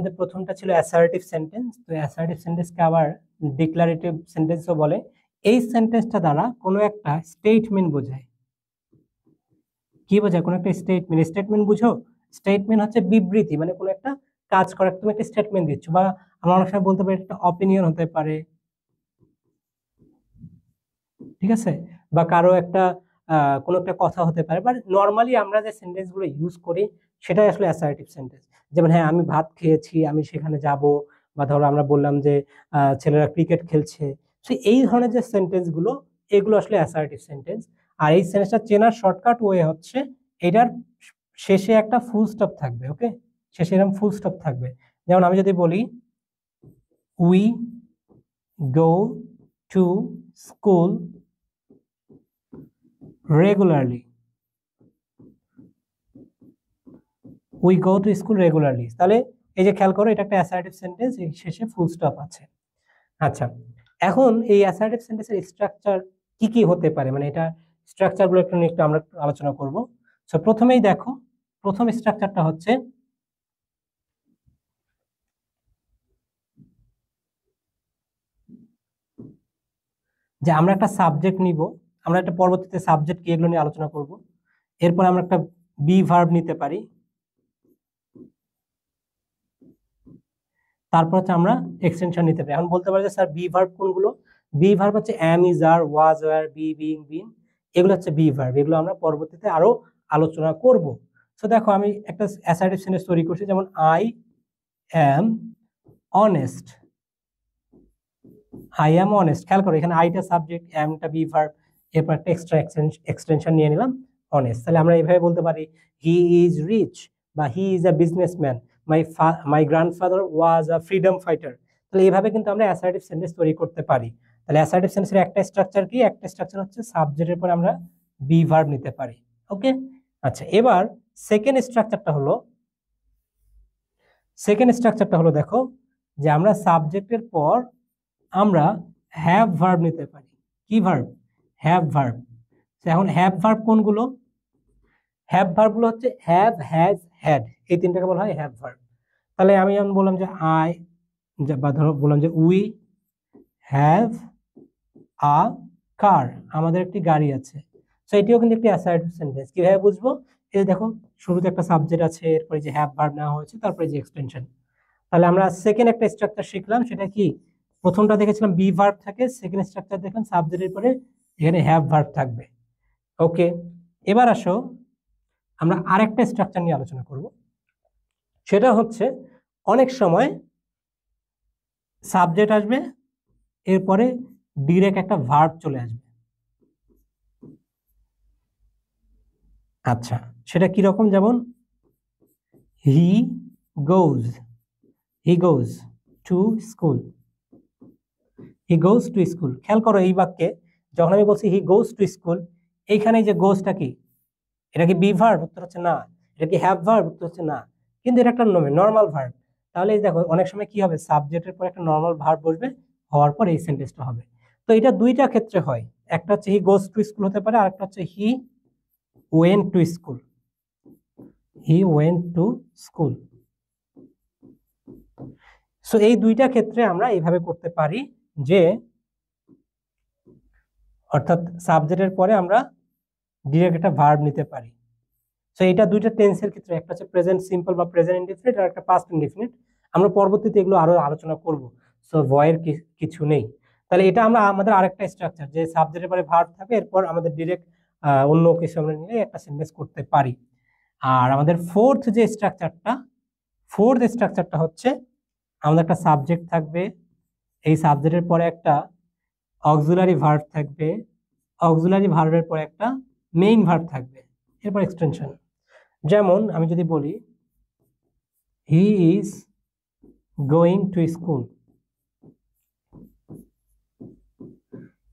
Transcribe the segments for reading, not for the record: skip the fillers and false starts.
আমাদের প্রথমটা ছিল অ্যাসার্টিভ সেন্টেন্স। তো অ্যাসার্টিভ সেন্টেন্সকে আবার ডিক্লারেটিভ সেন্টেন্সও বলে। এই সেন্টেন্সটা দ্বারা কোনো একটা স্টেটমেন্ট বোঝায়। কি বোঝায়? কোনো একটা স্টেটমেন্ট। স্টেটমেন্ট বুঝো? স্টেটমেন্ট হচ্ছে বিবৃতি, মানে কোনো একটা কাজ করার তুমি একটা স্টেটমেন্ট দিচ্ছ, বা আমরা অনেক সময় বলতে পারি একটা অপিনিয়ন হতে পারে, ঠিক আছে, বা কারো একটা কোনো একটা কথা হতে পারে। বাট নর্মালি আমরা যে সেন্টেন্স গুলো ইউজ করি সেটাই আসলে অ্যাসার্টিভ সেন্টেন্স। যেমন হ্যাঁ আমি ভাত খেয়েছি, আমি সেখানে যাব, বা ধরো আমরা বললাম যে ছেলেরা ক্রিকেট খেলছে। তো এই ধরনের যে সেন্টেন্স গুলো, এগুলো আসলে অ্যাসার্টিভ সেন্টেন্স। আর এই সেন্টেন্সটা চেনার শর্টকাট ওয়ে হচ্ছে এটার শেষে একটা ফুল স্টপ থাকবে। ওকে, শেষে এরকম ফুল স্টপ থাকবে। যেমন আমি যদি বলি we go to school regularly, we go to school regularly, তাহলে এই যে খেয়াল করো এটা একটা অ্যাসার্টিভ সেন্টেন্স, এর শেষে ফুল স্টপ আছে। আচ্ছা, এখন এই অ্যাসার্টিভ সেন্টেন্সের স্ট্রাকচার কি কি হতে পারে, মানে এটা স্ট্রাকচার গুলো একটু নিয়ে একটু আমরা আলোচনা করব। সো প্রথমেই দেখো, প্রথম স্ট্রাকচারটা হচ্ছে যে আমরা একটা সাবজেক্ট নিব, আমরা একটা পরবর্তীতে সাবজেক্ট কি এগুলো নিয়ে আলোচনা করব। এরপর আমরা একটা বি ভার্ব নিতে পারি, তারপর হচ্ছে আমরা এক্সটেনশন নিতে পারি। এখন বলতে পারি যে স্যার বি ভার্ব কোনগুলো? বি ভার্ব হচ্ছে am, is, are, was, were, be, being, been, এগুলো হচ্ছে বি ভার্ব। এগুলো আমরা পরবর্তীতে আরো আলোচনা করব। সো দেখো আমি একটা অ্যাসার্টিভ সেন্টেন্স তৈরি করছি, যেমন I am honest. I am honest, খেয়াল করো এখানে আইটা সাবজেক্ট, অ্যামটা বি ভার্ব, এরপর একটা এক্সট্রা এক্সটেনশন নিয়ে নিলাম অনেস্ট। তাহলে আমরা এইভাবে বলতে পারি হি ইজ রিচ, বা he is a businessman, my grandfather was a freedom fighter. তাহলে এইভাবে কিন্তু আমরা অ্যাসার্টিভ সেন্টেন্স তৈরি করতে পারি। তাহলে অ্যাসার্টিভ সেন্টেন্সের একটা স্ট্রাকচার কি? একটা স্ট্রাকচার হচ্ছে সাবজেক্টের পরে আমরা বি ভার্ব নিতে পারি। ওকে, আচ্ছা, এবার সেকেন্ড স্ট্রাকচারটা হলো দেখো যে আমরা সাবজেক্টের পর আমরা হ্যাভ ভার্ব নিতে পারি। কি ভার্ব? Have verb. এখন হ্যাভ ভার্ব কোনগুলো? হ্যাভ ভার্ব গুলো হচ্ছে হ্যাভ, হ্যাজ, হ্যাড, এই তিনটাকে বলা হয় হ্যাভ ভার্ব। তাহলে আমি যেমন বললাম যে আই, বা ধরো বললাম যে উই হ্যাভ আ কার, আমাদের একটি গাড়ি আছে। তো এটিও কিন্তু একটি অ্যাসার্টিভ সেন্টেন্স। কিভাবে বুঝবো? এই দেখো শুরুতে একটা সাবজেক্ট আছে, এরপরে যে হ্যাভ ভার্ব নেওয়া হয়েছে, তারপরে যে এক্সটেনশন। তাহলে আমরা সেকেন্ড একটা স্ট্রাকচার শিখলাম, সেটা কি? প্রথমটা দেখেছিলাম বি ভার্ব থাকে, সেকেন্ড স্ট্রাকচার দেখলাম সাবজেক্টের পরে এখানে হ্যাভ ভার্ব থাকবে। ওকে, এবার আসো আমরা আরেকটা স্ট্রাকচার নিয়ে আলোচনা করব। সেটা হচ্ছে অনেক সময় সাবজেক্ট আসবে, এরপরে ডিরেক্ট একটা ভার্ব চলে আসবে। আচ্ছা, সেটা কি রকম? যেমন he goes, he goes to school, he goes to school. খেয়াল করো এই বাক্যে যখন আমি বলছি হি গোজ টু স্কুল, এইখানে যে গোজটা কি? এটা কি বি ভার্ব? উত্তর হচ্ছে না। এটা কি হ্যাভ ভার্ব? উত্তর হচ্ছে না। কিন্তু এটা একটা নর্মাল ভার্ব। তাহলে এই দেখো অনেক সময় কি হবে, সাবজেক্টের পর একটা নর্মাল ভার্ব বসবে, হওয়ার পর এই সেন্টেন্সটা হবে। তো এটা দুইটা ক্ষেত্রে হয়, একটা হচ্ছে হি গোজ টু স্কুল হতে পারে, আর একটা হচ্ছে he went to school, he went to school. So এই দুইটা ক্ষেত্রে আমরা এইভাবে করতে পারি যে, অর্থাৎ সাবজেক্টের পরে আমরা ডিরেক্ট একটা ভার্ব নিতে পারি। সো এটা দুইটা টেন্সের ক্ষেত্রে, একটা হচ্ছে প্রেজেন্ট সিম্পল বা প্রেজেন্ট ইনডিফিনিট, আর একটা পাস্ট ইনডিফিনিট। আমরা পরবর্তীতে এগুলো আরো আলোচনা করব। সো ভয়ের কিছু নেই। তাহলে এটা আমরা আমাদের আরেকটা স্ট্রাকচার, যে সাবজেক্টের পরে ভার্ব থাকে, এরপর আমাদের ডিরেক্ট অন্য কিছু আমরা নিয়ে একটা সেন্টেন্স করতে পারি। আর আমাদের ফোর্থ স্ট্রাকচারটা হচ্ছে আমাদের একটা সাবজেক্ট থাকবে, এই সাবজেক্টের পরে একটা অক্সিলারি ভার্ব থাকবে, অক্সিলারি ভার্বের পরে একটা মেইন ভার্ব থাকবে, এরপর এক্সটেনশন। যেমন আমি যদি বলি he is going to school,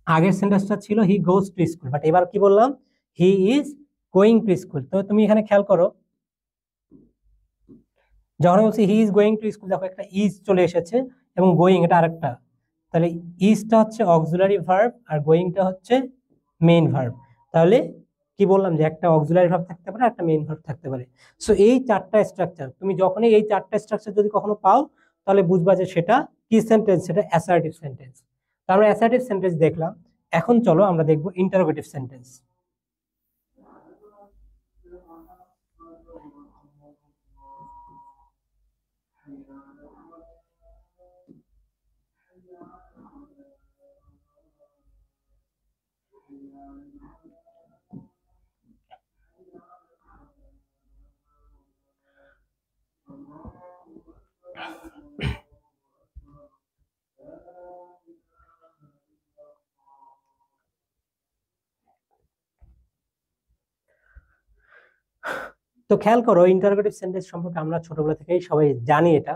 আগের সেন্টেন্সটা ছিল হি গোজ টু স্কুল, বাট এবার কি বললাম? He is going to school. তো তুমি এখানে খেয়াল করো, যখন বলছি he is going to school, দেখো একটা ইজ চলে এসেছে, এবং গোয়িং এটা আরেকটা। তাহলে ইজটা হচ্ছে অক্সিলারি ভার্ব, আর গোয়িংটা হচ্ছে মেইন ভার্ব। তাহলে কি বললাম যে একটা অক্সিলারি ভার্ব থাকতে পারে, একটা মেইন ভার্ব থাকতে পারে। সো এই চারটা স্ট্রাকচার, তুমি যখনই এই চারটা স্ট্রাকচার যদি কখনো পাও তাহলে বুঝবা যে সেটা কি সেন্টেন্স, সেটা অ্যাসার্টিভ সেন্টেন্স। তো আমরা অ্যাসার্টিভ সেন্টেন্স দেখলাম, এখন চলো আমরা দেখবো ইন্টারোগেটিভ সেন্টেন্স। তো খেয়াল করো, ইন্টারোগেটিভ সেন্টেন্স সম্পর্কে আমরা ছোটবেলা থেকেই সবাই জানি এটা।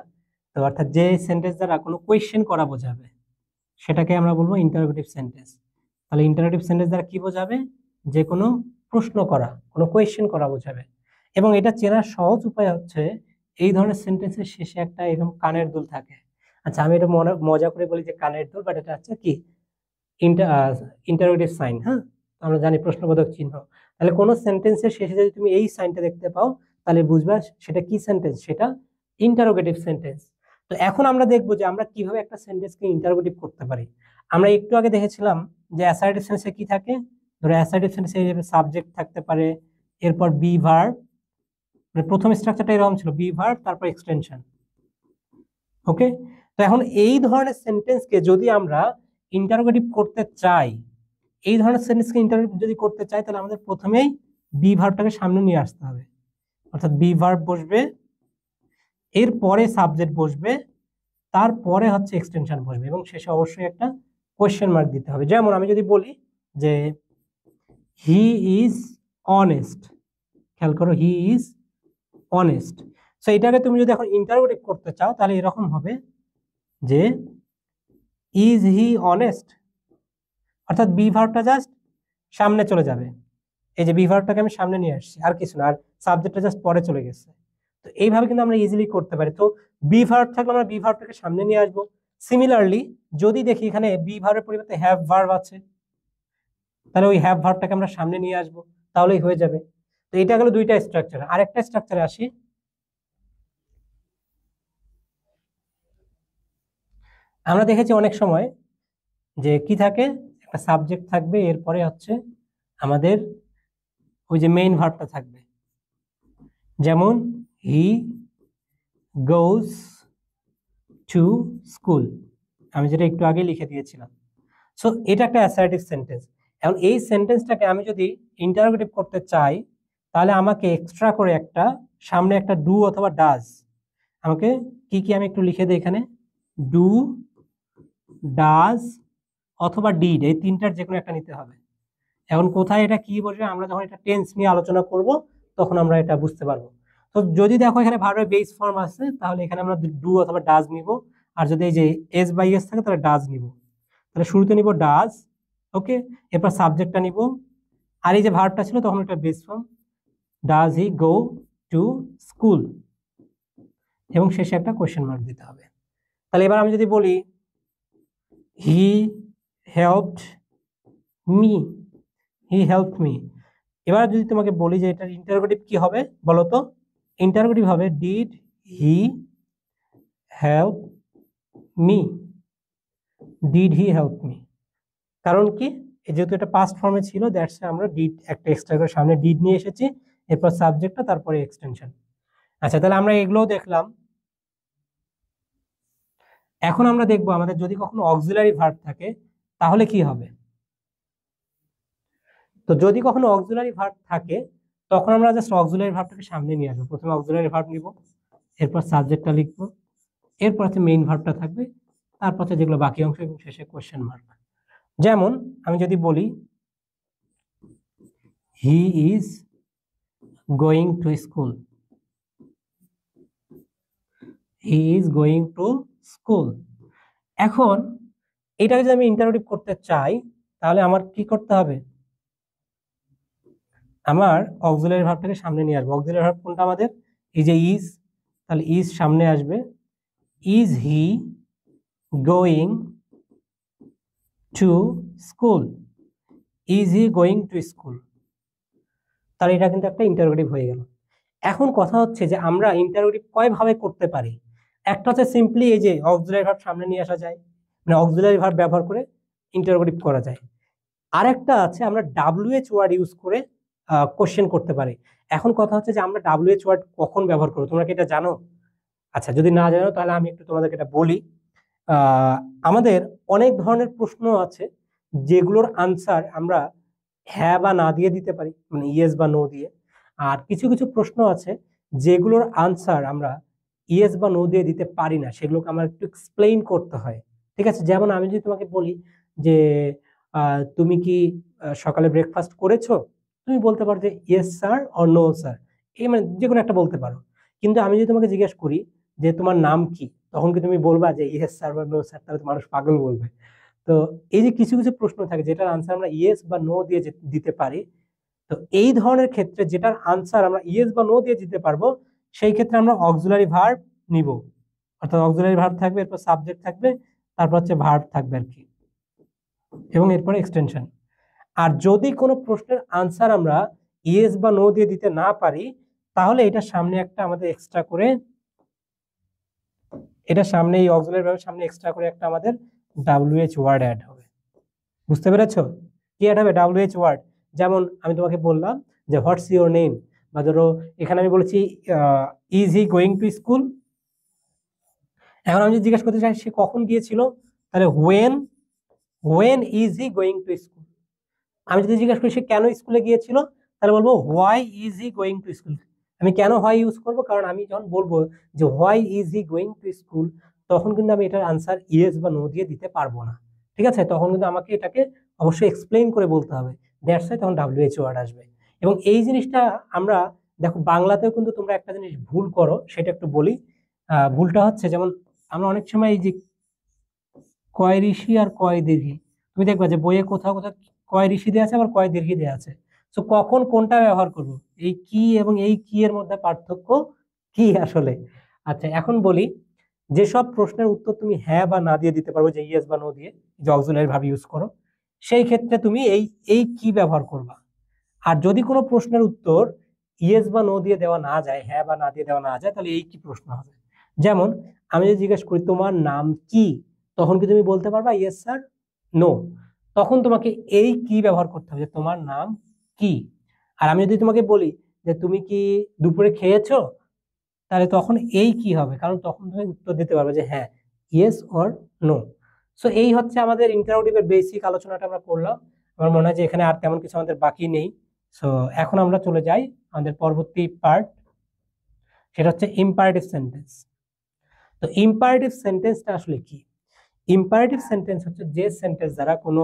তো অর্থাৎ যে সেন্টেন্স দ্বারা কোনো কোয়েশ্চেন করা বোঝাবে সেটাকে আমরা বলবো ইন্টারোগেটিভ সেন্টেন্স। তাহলে ইন্টারোগেটিভ সেন্টেন্স দ্বারা কি বোঝাবে? যে কোনো প্রশ্ন করা, কোনো কোয়েশ্চেন করা বোঝাবে। এবং এটা চেনার সহজ উপায় হচ্ছে এই ধরনের সেন্টেন্সের শেষে একটা এরকম কানের দুল থাকে। আচ্ছা, আমি এটা মজা করে বলি যে কানের দুল, বাট এটা হচ্ছে কি ইন্টারোগেটিভ সাইন। হ্যাঁ, আমরা জানি প্রশ্নবোধক চিহ্ন। তাহলে কোনো সেন্টেন্সের শেষে যদি তুমি এই সাইনটা দেখতে পাও তাহলে বুঝবা সেটা কি সেন্টেন্স, সেটা ইন্টারোগেটিভ সেন্টেন্স। তো এখন আমরা দেখবো যে আমরা কিভাবে একটা সেন্টেন্সকে ইন্টারোগেটিভ করতে পারি। আমরা একটু আগে দেখেছিলাম যে অ্যাসার্টিভ সেন্টেন্সে কি থাকে, ধরো অ্যাসার্টিভ সেন্টেন্সে সাবজেক্ট থাকতে পারে, এরপর বি ভার্ব, মানে প্রথম স্ট্রাকচারটা এরকম ছিল, বি ভার্ব তারপর এক্সটেনশন। ওকে, তো এখন এই ধরনের সেন্টেন্সকে যদি আমরা ইন্টারোগেটিভ করতে চাই, এই ধরনের সেন্টেন্সকে ইন্টারোগেটিভ যদি করতে চাই তাহলে আমাদের প্রথমেই বি ভার্বটাকে সামনে নিয়ে আসতে হবে। অর্থাৎ বি ভার্ব বসবে, এরপরে সাবজেক্ট বসবে, তারপরে হচ্ছে এক্সটেনশন বসবে, এবং শেষে অবশ্যই একটা কোয়েশ্চেন মার্ক দিতে হবে। যেমন আমি যদি বলি যে হি ইজ অনেস্ট, খেয়াল করো, হি ইজ অনেস্ট। সো এটাকে তুমি যদি এখন ইন্টারোগেটিভ করতে চাও তাহলে এরকম হবে যে ইজ হি অনেস্ট, অর্থাৎ বি ভার্বটা জাস্ট সামনে চলে যাবে। এই যে বি ভার্বটাকে আমি সামনে নিয়ে আসছি, আর কিছু না, আর সাবজেক্টটা জাস্ট পরে চলে গেছে। তো এইভাবে কিন্তু আমরা ইজিলি করতে পারি। তো বি ভার্ব থাকলে আমরা বি ভার্বটাকে সামনে নিয়ে আসবো। সিমিলারলি যদি দেখি এখানে বি ভার্বের পরিবর্তে হ্যাভ ভার্ব আছে, তাহলে ওই হ্যাভ ভার্বটাকে আমরা সামনে নিয়ে আসবো, তাহলেই হয়ে যাবে। তো এটা গেল দুইটা স্ট্রাকচার। আরেকটা স্ট্রাকচারে আসি। আমরা দেখেছি অনেক সময় যে কি থাকে, একটা সাবজেক্ট থাকবে, এরপরে হচ্ছে আমাদের ওই যে মেইন ভার্বটা থাকবে। যেমন হি গোজ টু স্কুল, আমি যেটা একটু আগে লিখে দিয়েছিলাম। সো এটা একটা অ্যাসার্টিভ সেন্টেন্স। এখন এই সেন্টেন্সটাকে আমি যদি ইন্টারোগেটিভ করতে চাই তাহলে আমাকে এক্সট্রা করে একটা সামনে একটা ডু অথবা ডাজ, আমাকে কি কি আমি একটু লিখে দিই এখানে, ডু, ডাজ অথবা ডিড, এই তিনটার যে কোনো একটা নিতে হবে। এখন কোথায় এটা কি বলবে, আমরা যখন এটা টেন্স নিয়ে আলোচনা করব তখন আমরা এটা বুঝতে পারবো। তো যদি দেখো এখানে ভার্বের বেস ফর্ম আছে তাহলে এখানে আমরা ডু অথবা ডাজ নিব, আর যদি এই যে এস বাই এস থাকে তাহলে ডাজ নিব। তাহলে শুরুতে নিব ডাজ, ওকে, এরপর সাবজেক্টটা নিব, আর এই যে ভার্বটা ছিল তখন এটা base form, does he go to school, এবং শেষে একটা কোয়েশ্চেন মার্ক দিতে হবে। তাহলে এবার আমি যদি বলি হি হেল্পড মি, হি হেল্পড মি, এবার যদি তোমাকে বলি যে এটার ইন্টারোগেটিভ কি হবে বলো তো, ইন্টারোগেটিভ হবে did he help me, did he help me. কারণ কি, যেহেতু এটা পাস্ট ফর্মে ছিল দ্যাটস আমরা ডিড একটা এক্সট্রা করে সামনে ডিড নিয়ে এসেছি, এরপর সাবজেক্টটা, তারপরে এক্সটেনশন। আচ্ছা, তাহলে আমরা এগুলোও দেখলাম। এখন আমরা দেখবো আমাদের যদি কখনো অক্সিলারি ভার্ব থাকে তাহলে কি হবে। তো যদি কখনো অক্সিলারি ভার্ব থাকে তখন আমরা জাস্ট অক্সিলারি ভার্বটাকে সামনে নিয়ে আসবো। প্রথমে অক্সিলারি ভার্ব নিব, এরপর সাবজেক্টটা লিখবো, এরপর হচ্ছে মেইন ভার্বটা থাকবে, তারপর হচ্ছে যেগুলো বাকি অংশ, এবং শেষে কোয়েশ্চেন মার্ক। যেমন আমি যদি বলি he is going to school, he is going to school. এখন এটাকে যদি আমি ইন্টারোগেটিভ করতে চাই তাহলে আমার কি করতে হবে, আমার অক্সিলারি ভার্বটাকে সামনে নিয়ে আসবো। অক্সিলারি ভার্ব কোনটা আমাদের, এই যে ইজ, তাহলে ইজ সামনে আসবে, is he going to school, is he going to school. তাহলে এটা কিন্তু একটা ইন্টারোগেটিভ হয়ে গেল। এখন কথা হচ্ছে যে আমরা ইন্টারোগেটিভ কয় ভাবে করতে পারি। একটা হচ্ছে সিম্পলি এই যে অক্সিলারি ভার্ব সামনে নিয়ে আসা যায়, মানে অক্সিলারি ভার্ব ব্যবহার করে ইন্টারোগেটিভ করা যায়। আরেকটা আছে আমরা WH ওয়ার্ড ইউজ করে কোশ্চেন করতে পারি। এখন কথা হচ্ছে যে আমরা WH ওয়ার্ড কখন ব্যবহার করবো, তোমরা কি এটা জানো? আচ্ছা, যদি না জানো তাহলে আমি একটু তোমাদেরকে এটা বলি। আমাদের অনেক ধরনের প্রশ্ন আছে যেগুলোর আনসার আমরা হ্যাঁ বা না দিয়ে দিতে পারি, মানে ইয়েস বা নো দিয়ে। আর কিছু কিছু প্রশ্ন আছে যেগুলোর আনসার আমরা ইয়েস বা নো দিয়ে দিতে পারি না, সেগুলোকে আমার একটু এক্সপ্লেইন করতে হয়। ঠিক আছে, যেমন আমি যদি তোমাকে বলি যে তুমি কি সকালে ব্রেকফাস্ট করেছো, তুমি বলতে পারো যে yes sir or no sir, এই মানে যে কোনো একটা বলতে পারো। কিন্তু আমি যদি তোমাকে জিজ্ঞেস করি যে তোমার নাম কি, তখন কি তুমি বলবা যে ইয়েস স্যার বা নো স্যার? তাহলে তো মানুষ পাগল বলবে। তো এই যে কিছু কিছু প্রশ্ন থাকে যেটার আনসার আমরা ইয়েস বা নো দিয়ে দিতে পারি, তো এই ধরনের ক্ষেত্রে যেটার আনসার আমরা ইয়েস বা নো দিয়ে দিতে পারবো, সেই ক্ষেত্রে আমরা অক্সিলারি ভার্ব নিব। অর্থাৎ অক্সিলারি ভার্ব থাকবে, এরপর সাবজেক্ট থাকবে, তারপর হচ্ছে ভার্ব থাকবে আর কি, এবং এরপরে এক্সটেনশন। আর যদি কোনো প্রশ্নের আনসার আমরা ইয়েস বা নো দিয়ে দিতে না পারি, তাহলে এটা সামনে একটা আমাদের এক্সট্রা করে, এটা সামনে এই অক্সিলারি ভার্বের সামনে এক্সট্রা করে একটা আমাদের WH ওয়ার্ড অ্যাড হবে। বুঝতে পেরেছো? কি অ্যাড হবে? WH word. যেমন আমি তোমাকে বললাম যে হোয়াটস ইউর নেম, বা ধরো এখানে আমি বলেছি is he going to school. এখন আমি যদি জিজ্ঞেস করতে চাই সে কখন গিয়েছিল, তাহলে when is he going to school. আমি যদি জিজ্ঞেস করি সে কেন স্কুলে গিয়েছিল, তাহলে বলবো why is he going to school. আমি কেন হোয়াই ইউজ করবো, কারণ আমি যখন বলবো যে why is he going to school, তখন কিন্তু আমি এটার আনসার ইয়েস বা নো দিয়ে দিতে পারবো না। ঠিক আছে, তখন কিন্তু আমাকে এটাকে অবশ্যই এক্সপ্লেইন করে বলতে হবে। দ্যাটস ওয়াই তখন WH ওয়ার্ড আসবে। এবং এই জিনিসটা আমরা দেখো বাংলাতেও কিন্তু তোমরা একটা জিনিস ভুল করো, সেটা একটু বলি। ভুলটা হচ্ছে যেমন আমরা অনেক সময় এই যে কয় ঋষি আর কয় দীর্ঘি, তুমি দেখবা যে বইয়ে কোথাও কোথাও কয় ঋষি দেওয়া আছে, আবার কয় দীর্ঘি দেওয়া আছে। তো কখন কোনটা ব্যবহার করব, এই কি এবং এই কি এর মধ্যে পার্থক্য কি আসলে? আচ্ছা, এখন বলি, যেসব প্রশ্নের উত্তর তুমি হ্যাঁ বা না দিয়ে দিতে পারবে, যে ইয়েস বা নো দিয়ে, যে অক্সিলারি ভাবে ইউজ করো, সেই ক্ষেত্রে তুমি এই এই কি ব্যবহার করবা। আর যদি কোনো প্রশ্নের উত্তর ইয়েস বা নো দিয়ে দেওয়া না যায়, হ্যাঁ বা না দিয়ে দেওয়া না যায়, তাহলে এই কি প্রশ্ন হবে। যেমন আমি যদি জিজ্ঞেস করি তোমার নাম কি, তখন কি তুমি বলতে পারবা ইয়েস স্যার, নো? তখন তোমাকে এই কি ব্যবহার করতে হবে, যে তোমার নাম কি। আর আমি যদি তোমাকে বলি যে তুমি কি দুপুরে খেয়েছো, তাহলে তখন এই কি হবে, কারণ তখন তুমি উত্তর দিতে পারবে যে হ্যাঁ, ইয়েস অর নো। সো এই হচ্ছে আমাদের ইন্টারোগেটিভের বেসিক আলোচনাটা আমরা করলাম। আমার মনে হয় যে এখানে আর তেমন কিছু আমাদের বাকি নেই। সো এখন আমরা চলে যাই আমাদের পরবর্তী পার্ট, সেটা হচ্ছে ইম্পারেটিভ সেন্টেন্স। তো ইম্পারেটিভ সেন্টেন্সটা আসলে কি? ইম্পারেটিভ সেন্টেন্স হচ্ছে যে সেন্টেন্স দ্বারা কোনো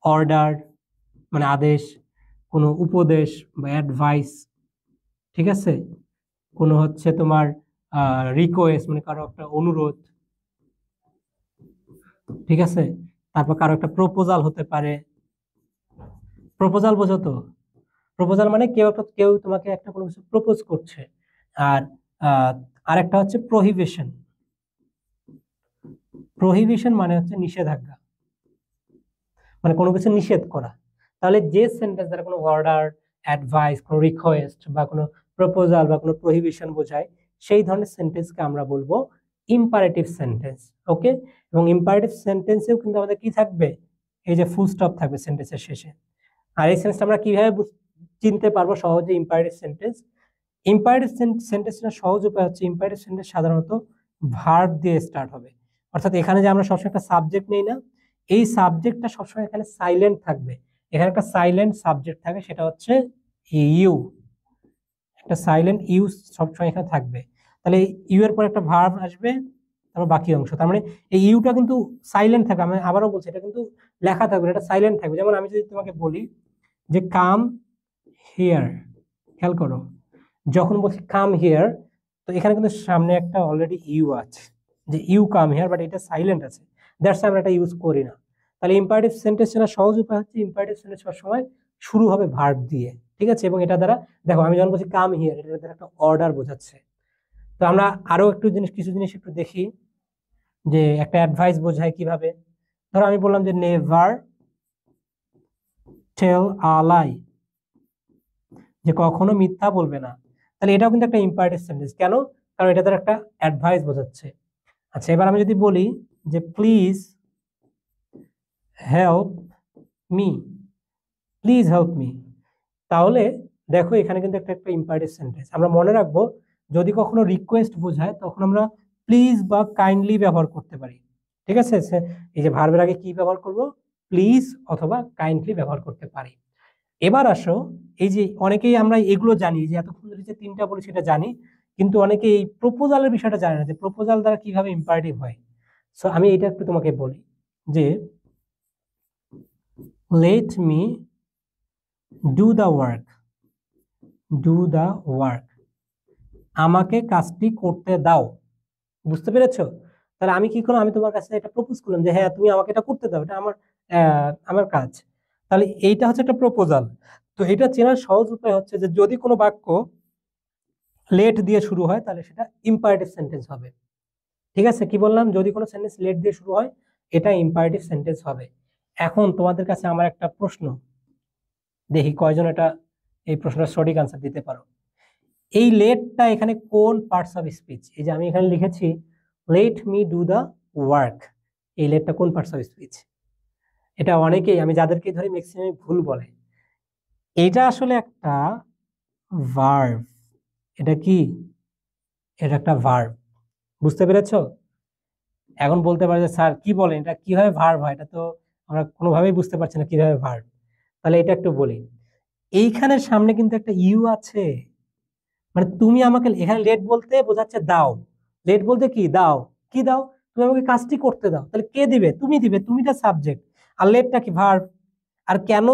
অর্ডার, মানে আদেশ, কোনো উপদেশ বা অ্যাডভাইস, ঠিক আছে, কোনো হচ্ছে তোমার রিকোয়েস্ট, মানে কারো একটা অনুরোধ, ঠিক আছে, তারপর কারো একটা প্রপোজাল হতে পারে। প্রপোজাল বোঝো তো? প্রপোজাল মানে কেউ তোমাকে একটা কোনো কিছু প্রপোজ করছে। আর আরেকটা হচ্ছে প্রহিবিশন। প্রহিবিশন মানে হচ্ছে নিষেধাজ্ঞা, মানে কোনো কিছু নিষেধ করা। তাহলে যে সেন্টেন্স দ্বারা কোনো অর্ডার, অ্যাডভাইস, কোনো রিকোয়েস্ট বা কোনো প্রপোজাল বা কোনো প্রহিবিশন বোঝায়, সেই ধরনের সেন্টেন্সকে আমরা বলবো ইম্পারেটিভ সেন্টেন্স। ওকে, এবং ইম্পারেটিভ সেন্টেন্সেও কিন্তু আমাদের কি থাকবে, এই যে ফুল স্টপ থাকবে সেন্টেন্সের শেষে। আর এই সেন্টেন্সটা আমরা কিভাবে চিনতে পারবো সহজে ইম্পারেটিভ সেন্টেন্স? ইম্পারেটিভ সেন্টেন্সের সহজ উপায় হচ্ছে, ইম্পারেটিভ সেন্টেন্স সাধারণত ভার্ব দিয়ে স্টার্ট হবে। অর্থাৎ এখানে যে আমরা সবসময় একটা সাবজেক্ট নেই না, এই সাবজেক্টটা সবসময় এখানে সাইলেন্ট থাকবে। এখানে একটা সাইলেন্ট সাবজেক্ট থাকে, সেটা হচ্ছে ইউ। একটা সাইলেন্ট ইউ সবসময় এখানে থাকবে। তাহলে ইউ এর পর একটা ভার্ব আসবে, তারপর বাকি অংশ। তার মানে এই ইউটা কিন্তু সাইলেন্ট থাকবে। আমি আবারও বলছি, এটা কিন্তু লেখা থাকবে, এটা সাইলেন্ট থাকবে। যেমন আমি যদি তোমাকে বলি যে কাম হিয়ার, খেয়াল করো, যখন বলছি কাম হিয়ার, তো এখানে কিন্তু সামনে একটা অলরেডি ইউ আছে, যে ইউ কাম হিয়ার, বাট এটা সাইলেন্ট আছে, দ্যাটস আমরা এটা ইউজ করি না। তাহলে ইম্পারেটিভ সেন্টেন্স চেনার সহজ উপায় হচ্ছে, ইম্পারেটিভ সেন্টেন্স সবসময় শুরু হবে ভার্ব দিয়ে, ঠিক আছে। এবং এটা দ্বারা দেখো, আমি যখন বলছি কাম হিয়ার, এটা দ্বারা একটা অর্ডার বোঝাচ্ছে। তো আমরা আরো একটু কিছু জিনিস একটু দেখি, যে একটা অ্যাডভাইস বোঝায় কিভাবে। ধরো আমি বললাম যে নেভার টেল আ লাই, যে কখনো মিথ্যা বলবে না, তাহলে এটাও কিন্তু একটা ইম্পারেটিভ সেন্টেন্স। কেন? কারণ এটা তার একটা অ্যাডভাইস বোঝাচ্ছে। আচ্ছা, এবার আমি যদি বলি যে please help me, please help me, তাহলে দেখো এখানে কিন্তু একটা একটা ইম্পারেটিভ সেন্টেন্স। আমরা মনে রাখবো যদি কখনো রিকোয়েস্ট বোঝায় তখন আমরা প্লিজ বা কাইন্ডলি ব্যবহার করতে পারি। ঠিক আছে, এই যে ভার্বের আগে কি ব্যবহার করব, প্লিজ অথবা কাইন্ডলি ব্যবহার করতে পারি। এবার আসো, এই যে অনেকেই আমরা এগুলো জানি, যে এতক্ষণ ধরে যে তিনটা বলি সেটা জানি, কিন্তু অনেকে এই প্রপোজালের বিষয়টা জানে না, যে প্রপোজাল দ্বারা কিভাবে ইম্পারেটিভ হয়। সো আমি এটা একটু তোমাকে বলি যে let me do the work, do the work, আমাকে কাজটি করতে দাও। বুঝতে পেরেছো? তাহলে আমি কি করলাম, আমি তোমার কাছে এটা প্রপোজ করলাম যে হ্যাঁ তুমি আমাকে এটা করতে দাও, এটা আমার আমার কাজ। তাহলে এইটা হচ্ছে একটা প্রপোজাল। তো এটা চেনার সহজ উপায় হচ্ছে যে যদি কোনো বাক্য লেট দিয়ে শুরু হয় তাহলে সেটা ইম্পারেটিভ সেন্টেন্স হবে। ঠিক আছে, কি বললাম, যদি কোনো সেন্টেন্স লেট দিয়ে শুরু হয় এটা ইম্পারেটিভ সেন্টেন্স হবে। এখন তোমাদের কাছে আমার একটা প্রশ্ন, দেখি কয়জন এটা এই প্রশ্নের সঠিক আনসার দিতে পারো। এই লেটটা এখানে কোন পার্টস অফ স্পিচ? এই যে আমি এখানে লিখেছি let me do the work, এই লেটটা কোন পার্টস অফ স্পিচ? এটা অনেকেই, আমি যাদেরকে ধরি ম্যাক্সিমাম ভুল বলে। এটা আসলে একটা ভার্ব। এটা কি? এটা একটা ভার্ব। বুঝতে পেরেছো? এখন বলতে পারে যে স্যার কি বলেন, এটা কিভাবে ভার্ব হয়, এটা তো আমরা কোনোভাবেই বুঝতে পারছি না কিভাবে ভার্ব। তাহলে এটা একটু বলি, এইখানের সামনে কিন্তু একটা ইউ আছে। মানে তুমি আমাকে, এখানে লেট বলতে বোঝাচ্ছে দাও, লেট বলতে কি দাও, কি দাও, তুমি আমাকে কাজটি করতে দাও। তাহলে কে দিবে? তুমি দিবে, তুমিটা সাবজেক্ট, আর লেটটা কি ভার্ব। আর কেন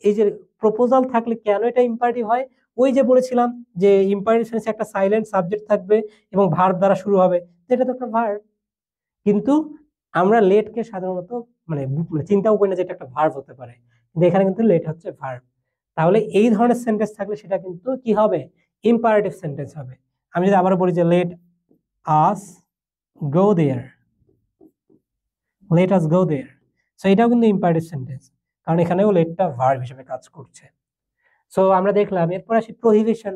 এই যে প্রপোজাল থাকলে কেন এটা ইম্পারেটিভ হয়? ওই যে বলেছিলাম যে ইম্পারেটিভ সেন্সে একটা সাইলেন্ট সাবজেক্ট থাকবে এবং ভার্ব দ্বারা শুরু হবে, তো এটা তো একটা ভার্ব। কিন্তু আমরা লেটকে সাধারণত মানে চিন্তাও করি না যে এটা একটা ভার্ব হতে পারে, কিন্তু এখানে কিন্তু লেট হচ্ছে ভার্ব। তাহলে এই ধরনের সেন্টেন্স থাকলে সেটা কিন্তু কি হবে? ইম্পারেটিভ সেন্টেন্স হবে। আমি যদি আবার বলি যে লেট আস গো দেয়ার, লেট আস গো দেয়ার, সো এটাও কিন্তু ইম্পারেটিভ সেন্টেন্স, কারণ এখানেও লেটটা ভার্ব হিসেবে কাজ করছে। সো আমরা দেখলাম, এরপর আসি প্রহিবিশন।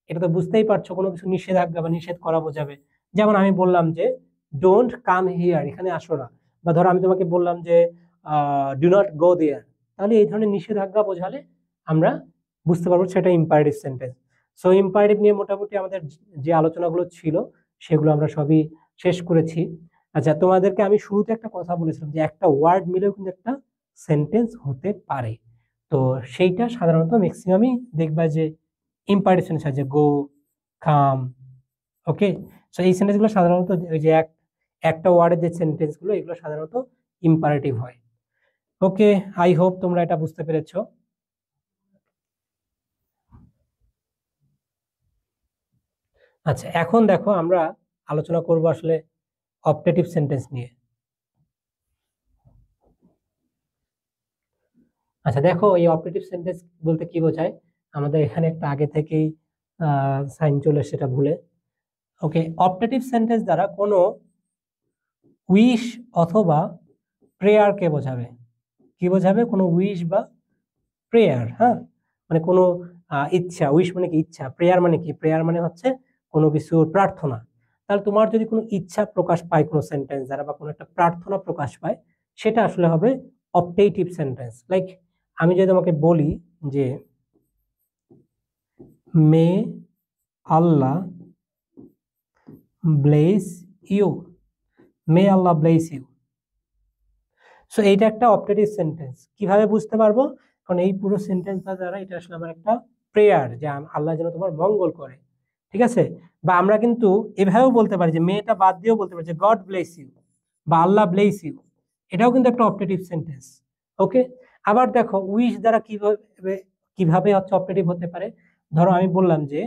এটা তো বুঝতেই পারছো, কোনো কিছু নিষেধাজ্ঞা বা নিষেধ করা বোঝাবে। যেমন আমি বললাম যে ডোন্ট কাম হিয়ার, এখানে আসো না। বা ধরো আমি তোমাকে বললাম যে ডু নট গো দেয়ার, তাহলে এই ধরনের নিষেধাজ্ঞা বোঝালে আমরা বুঝতে পারবো সেটা ইম্পারেটিভ সেন্টেন্স। সো ইম্পারেটিভ নিয়ে মোটামুটি আমাদের যে আলোচনাগুলো ছিল সেগুলো আমরা সবই শেষ করেছি। আচ্ছা, তোমাদেরকে আমি শুরুতে একটা কথা বলেছিলাম যে একটা ওয়ার্ড মিলেও কিন্তু একটা সেন্টেন্স হতে পারে। তো সেইটা সাধারণত ম্যাক্সিমামই দেখবা যে ইম্পারেটিভ সেন্টেন্স আছে, গো, কাম। ওকে, সো এই সেন্টেন্সগুলো সাধারণত ওই যে একটা ওয়ার্ডের যে সেন্টেন্সগুলো এগুলো সাধারণত ইম্পারেটিভ হয়। ওকে, আই হোপ তোমরা এটা বুঝতে পেরেছো। আচ্ছা, এখন দেখো আমরা আলোচনা করব আসলে অপটেটিভ সেন্টেন্স নিয়ে। আচ্ছা দেখো, এই অপটেটিভ সেন্টেন্স বলতে কি বোঝায়, আমাদের এখানে একটা আগে থেকেই সাইন চলে সেটা ভুলে। ওকে, অপটেটিভ সেন্টেন্স দ্বারা কোনো উইশ অথবা প্রেয়ারকে বোঝাবে। কি বোঝাবে? কোনো উইশ বা প্রেয়ার। হ্যাঁ, মানে কোনো ইচ্ছা। উইশ মানে কি ইচ্ছা, প্রেয়ার মানে কি, প্রেয়ার মানে হচ্ছে কোনো কিছুর প্রার্থনা। তাহলে তোমার যদি কোনো ইচ্ছা প্রকাশ পায় কোনো সেন্টেন্স দ্বারা বা কোনো একটা প্রার্থনা প্রকাশ পায়, সেটা আসলে হবে অপটেটিভ সেন্টেন্স। লাইক আমি যদি তোমাকে বলি যে may Allah bless you, may Allah bless you. So এইটা একটা অপটেটিভ সেন্টেন্স। কিভাবে বুঝতে পারবো? কারণ এই পুরো সেন্টেন্সটা দ্বারা এটা আসলে আমার একটা প্রেয়ার যে আল্লাহ যেন তোমার মঙ্গল করে। ঠিক আছে, বা আমরা কিন্তু এভাবেও বলতে পারি যে মেয়েটা বাদ দিয়েও বলতে পারি যে গড ব্লেস ইউ বা আল্লাহ ব্লেস ইউ, এটাও কিন্তু একটা অপটেটিভ সেন্টেন্স। ওকে, আবার দেখো উইশ দ্বারা কিভাবে কিভাবে হচ্ছে অপটেটিভ হতে পারে। ধরো আমি বললাম যে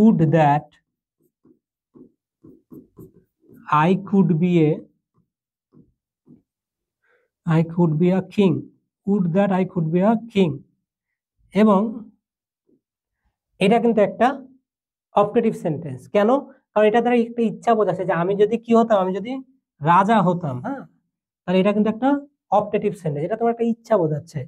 would that I could be a I could be a king. Would that I could be a king. এবং এটা কিন্তু একটা অপটেটিভ সেন্টেন্স। কেন? কারণ এটা দ্বারা একটা ইচ্ছা বোঝাচ্ছে যে আমি যদি কি হতাম, আমি যদি রাজা হতাম, হ্যাঁ, তাহলে এটা কিন্তু একটা অপটেটিভ সেন্টেন্স, এটা তোমার একটা ইচ্ছা বোঝাচ্ছে।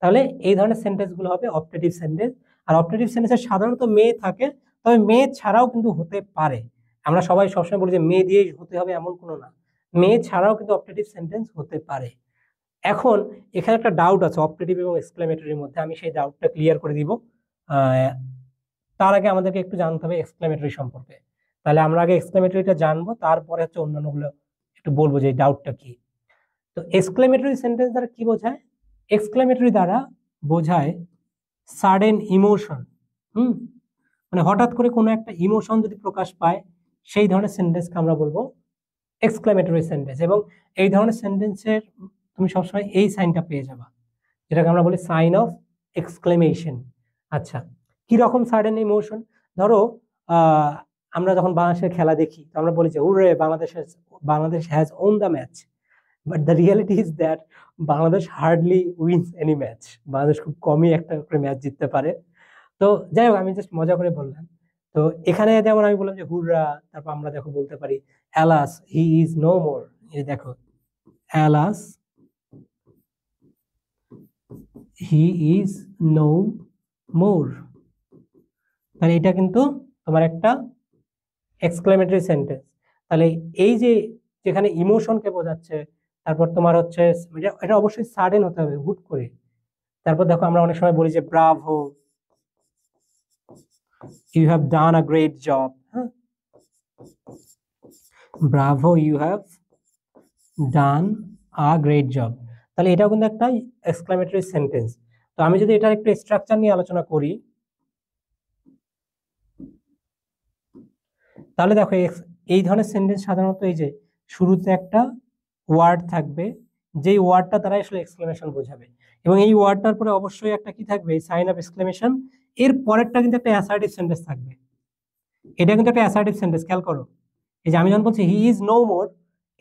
তাহলে এই ধরনের সেন্টেন্স গুলো হবে অপটেটিভ সেন্টেন্স। আর অপটেটিভ সেন্টেন্সে সাধারণত মে থাকে, তবে মে ছাড়াও কিন্তু হতে পারে। আমরা সবাই সবসময় বলি যে মে দিয়েই হতে হবে এমন কোনো না, মে ছাড়াও কিন্তু অপটেটিভ সেন্টেন্স হতে পারে। এখন এখানে একটা ডাউট আছে অপটেটিভ এবং এক্সক্লেমেটরির মধ্যে, আমি সেই ডাউটটা ক্লিয়ার করে দিব। তার আগে আমাদেরকে একটু জানতে হবে এক্সক্লেমেটরি সম্পর্কে। তাহলে আমরা আগে এক্সক্লেমেটরিটা জানবো, তারপরে হচ্ছে অন্যান্যগুলো একটু বলবো যে ডাউটটা কি। তো এক্সক্লেমেটরি সেন্টেন্স দ্বারা কি বোঝায়? এক্সক্লেমেটরি দ্বারা বোঝায় সাডেন ইমোশন। মানে হঠাৎ করে কোনো একটা ইমোশন যদি প্রকাশ পায়, সেই ধরনের সেন্টেন্সকে আমরা বলবো এক্সক্লেমেটরি সেন্টেন্স। এবং এই ধরনের সেন্টেন্সের তুমি সবসময় এই সাইনটা পেয়ে যাবা, যেটাকে আমরা বলি সাইন অফ এক্সক্লেমেশন। আচ্ছা, কি রকম সাডেন ইমোশন? ধরো আমরা যখন বাংলাদেশের খেলা দেখি, তো আমরা বলি যে hurray Bangladesh has won the match, but the reality is that Bangladesh hardly wins any match. Bangladesh খুব কমই একটা করে ম্যাচ জিততে পারে। তো যাই হোক, আমি জাস্ট মজা করে বললাম। তো এখানে যেমন আমি বললাম যে হুররা, তারপর আমরা দেখো বলতে পারি alas he is no more. এই দেখো alas he is no more, তাহলে এটা কিন্তু তোমার একটা এক্সক্লেমেটরি সেন্টেন্স। তাহলে এই যে যেখানে ইমোশনকে বোঝাচ্ছে, তারপর তোমার হচ্ছে এটা অবশ্যই সাডেন হতে হবে, হুট করে। তারপর দেখো আমরা অনেক সময় বলি যে bravo, you have done a great job. হ্যাঁ, bravo you have done a great job. তাহলে এটাও কিন্তু একটা এক্সক্লেমেটরি সেন্টেন্স। তো আমি যদি এটার একটু স্ট্রাকচার নিয়ে আলোচনা করি, তাহলে দেখো এই ধরনের সেন্টেন্স সাধারণত এই যে শুরুতে একটা ওয়ার্ড থাকবে, যেই ওয়ার্ডটা দ্বারা আসলে এক্সক্লেমেশন বোঝাবে, এবং এই ওয়ার্ডটার পরে অবশ্যই একটা কি থাকবে, সাইন অফ এক্সক্লেমেশন। এর পরেরটা কিন্তু একটা অ্যাসার্টিভ সেন্টেন্স থাকবে। এটা কিন্তু একটা অ্যাসার্টিভ সেন্টেন্স, খেয়াল করো। এই যে আমি যখন বলছি হি ইজ নো মোর,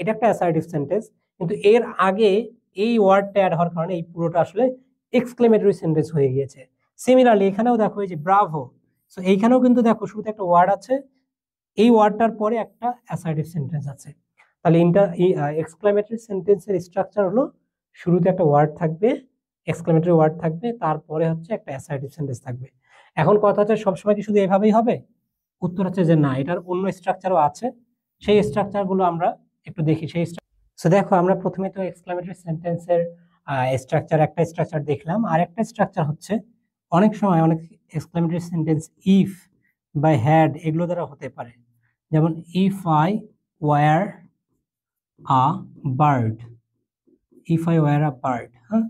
এটা একটা অ্যাসার্টিভ সেন্টেন্স, কিন্তু এর আগে এই ওয়ার্ডটা অ্যাড হওয়ার কারণে এই পুরোটা আসলে এক্সক্লেমেটরি সেন্টেন্স হয়ে গিয়েছে। সিমিলারলি এখানেও দেখো এই যে ব্রাভো, সো এইখানেও কিন্তু দেখো শুরুতে একটা ওয়ার্ড আছে, এই ওয়ার্ডটার পরে একটা অ্যাসার্টিভ সেন্টেন্স আছে। তাহলে এক্সক্লেমেটরি সেন্টেন্সের স্ট্রাকচার হলো শুরুতে একটা ওয়ার্ড থাকবে, এক্সক্লেমেটরি ওয়ার্ড থাকবে, তারপরে হচ্ছে একটা অ্যাসার্টিভ সেন্টেন্স থাকবে। এখন কথা হচ্ছে সবসময় কি শুধু এভাবেই হবে? উত্তর হচ্ছে যে না, এটার অন্য স্ট্রাকচারও আছে। সেই স্ট্রাকচারগুলো আমরা একটু দেখি। সো দেখো, আমরা প্রথমে তো এক্সক্লেমেটরি সেন্টেন্সের স্ট্রাকচার, একটা স্ট্রাকচার দেখলাম। আর একটা স্ট্রাকচার হচ্ছে অনেক সময় অনেক এক্সক্লেমেটরি সেন্টেন্স ইফ বা হ্যাড এগুলো দ্বারা হতে পারে। যেমন if I were a bird, if I were a bird. হ্যাঁ,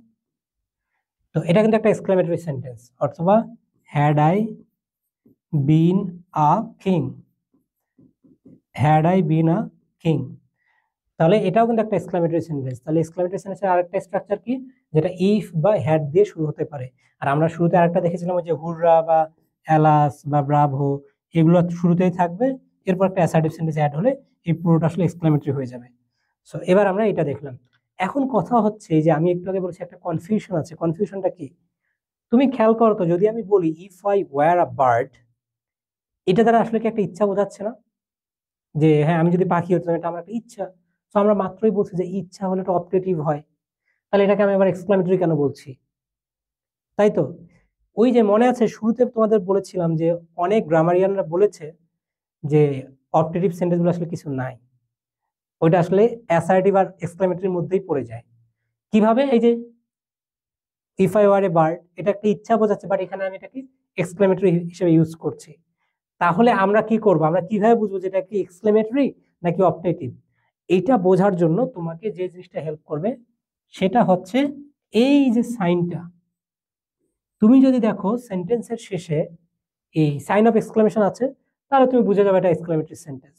তো এটা কিন্তু একটা এক্সক্লেমেটরি সেন্টেন্স। অথবা had I been a king, had I been a king, তাহলে এটাও কিন্তু একটা এক্সক্লেমেটরি সেন্টেন্স। তাহলে এক্সক্লেমেটরি সেন্টেন্সের আরেকটা স্ট্রাকচার কি, যেটা ইফ বা হ্যাড দিয়ে শুরু হতে পারে। আর আমরা শুরুতে আরেকটা দেখেছিলাম যে হুররা বা অ্যালাস বা ব্রাভো, এগুলো শুরুতেই থাকবে, এরপর একটা অ্যাসার্টিভ সেন্টেন্স অ্যাড হলে এই পুরোটা আসলে এক্সক্লেমেটরি হয়ে যাবে। সো এবার আমরা এটা দেখলাম। এখন কথা হচ্ছে যে আমি একটু আগে বলছি একটা কনফিউশন আছে। কনফিউশনটা কি? তুমি খেয়াল করো তো, যদি আমি বলি if I were a bird, এটা দ্বারা আসলে কি একটা ইচ্ছা বোঝাচ্ছে না? যে হ্যাঁ, আমি যদি পাখি হতাম, এটা আমার একটা ইচ্ছা। তো আমরা মাত্রই বলছি যে ইচ্ছা হলে এটা অপটেটিভ হয়, তাহলে এটাকে আমি আবার এক্সক্লেমেটরি কেন বলছি? তাই তো, ওই যে মনে আছে শুরুতে তোমাদের বলেছিলাম যে অনেক গ্রামারিয়ানরা বলেছে যে অপটেটিভ সেন্টেন্সগুলো আসলে কিছু নাই, ওইটা আসলে অ্যাসার্টিভ আর এক্সক্লেমেটরির মধ্যেই পড়ে যায়। কিভাবে? এই যে if I were a bird, এটা একটা ইচ্ছা বোঝাচ্ছে, বাট এখানে আমি এটাকে এক্সক্লেমেটরি হিসেবে ইউজ করছি। তাহলে আমরা কি করব? আমরা কিভাবে বুঝবো যে এটা কি এক্সক্লেমেটরি নাকি অপটেটিভ? এইটা বোঝার জন্য তোমাকে যে জিনিসটা হেল্প করবে সেটা হচ্ছে এই যে সাইনটা। তুমি যদি দেখো সেন্টেন্সের শেষে এই সাইন অফ এক্সক্লেমেশন আছে, তাহলে তুমি বুঝে যাবে এটা এক্সক্লেমেটরি সেন্টেন্স।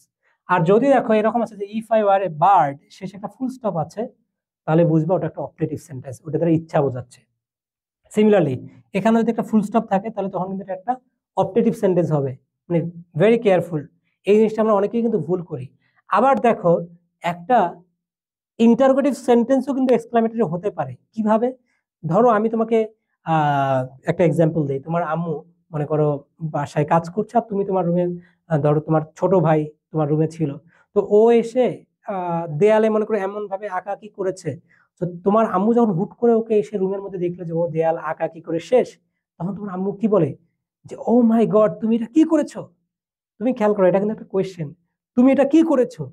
আর যদি দেখো এরকম আছে যে if I were a bird, শেষে একটা ফুল স্টপ আছে, তাহলে বুঝবে ওটা একটা অপটেটিভ সেন্টেন্স, ওটা তার ইচ্ছা বোঝাচ্ছে। সিমিলারলি এখানে যদি একটা ফুল স্টপ থাকে, তাহলে তখন কিন্তু এটা একটা অপটেটিভ সেন্টেন্স হবে। মানে ভেরি কেয়ারফুল, এই জিনিসটা আমরা অনেকেই কিন্তু ভুল করি। আবার দেখো, একটা ইন্টারোগেটিভ সেন্টেন্সও কিন্তু এক্সক্লেমেটরি হতে পারে। কিভাবে? ধরো আমি তোমাকে একটা এক্সাম্পল দিই। তোমার আম্মু মনে করো বাসায় কাজ করছে, আর তুমি তোমার রুমে, ধরো তোমার ছোট ভাই তোমার রুমে ছিল, তো ও এসে দেয়ালে মনে করো এমন ভাবে আঁকাআঁকি করেছে, তো তোমার আম্মু যখন হুট করে ওকে এসে রুমের মধ্যে দেখলো যে ও দেয়াল আঁকা কি করে শেষ, তখন তোমার আম্মু কি বলে যে ও মাই গড তুমি এটা কি করেছো। তুমি খেয়াল করো, এটা কিন্তু একটা কোয়েশ্চেন, তুমি এটা কি করেছো।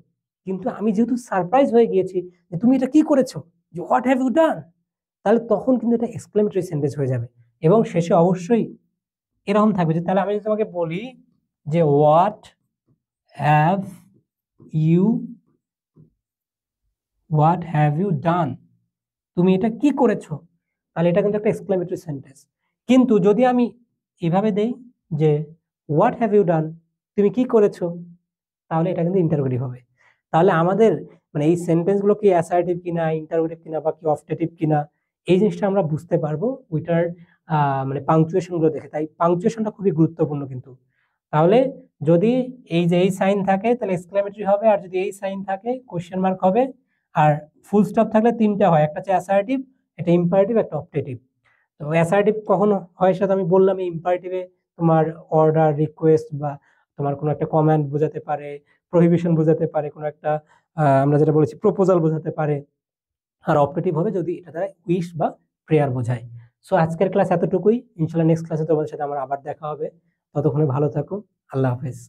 কিন্তু আমি যেহেতু সারপ্রাইজ হয়ে গিয়েছি যে তুমি এটা কি করেছো, যে হোয়াট হ্যাভ ইউ ডান, তাহলে তখন কিন্তু এটা এক্সক্লেমেটরি সেন্টেন্স হয়ে যাবে। এবং শেষে অবশ্যই এরকম থাকবে যে, তাহলে আমি যদি তোমাকে বলি যে what have you what have you done, তুমি এটা কি করেছো, তাহলে এটা কিন্তু একটা এক্সক্লেমেটরি সেন্টেন্স। কিন্তু যদি আমি এভাবে দেই যে হোয়াট হ্যাভ ইউ ডান, তুমি কি করেছো, তাহলে এটা কিন্তু ইন্টারোগেটিভ হবে। তাহলে আমাদের মানে এই সেন্টেন্স গুলো কি অ্যাসার্টিভ কিনা, ইন্টারোগেটিভ কিনা, বা কি অবজেক্টিভ কিনা, এই জিনিসটা আমরা বুঝতে পারবো ওইটার মানে পাংচুয়েশন গুলো দেখে। তাই পাংচুয়েশনটা খুবই গুরুত্বপূর্ণ কিন্তু। তাহলে যদি এই যে এই সাইন থাকে তাহলে এক্সক্লেমেটরি হবে, আর যদি এই সাইন থাকে কোশ্চেন মার্ক হবে, আর ফুল স্টপ থাকলে তিনটা হয়, একটা হচ্ছে অ্যাসার্টিভ, একটা ইম্পারেটিভ, একটা অবজেক্টিভ। তো অ্যাসার্টিভ কখনো হয় সেটা আমি বললাম, ইম্পারেটিভে তোমার অর্ডার, রিকোয়েস্ট, বা তোমার কোনো একটা কমান্ড বোঝাতে পারে, প্রহিবিশন বোঝাতে পারে, কোনো একটা আমরা যেটা বলেছি প্রপোজাল বোঝাতে পারে। আর অবজেক্টিভ হবে যদি এটা দ্বারা উইশ বা প্রেয়ার বোঝায়। সো আজকের ক্লাস এতটুকুই, ইনশাল্লাহ নেক্সট ক্লাসে তোমাদের সাথে আমার আবার দেখা হবে। ততক্ষণে ভালো থাকো, আল্লাহ হাফেজ।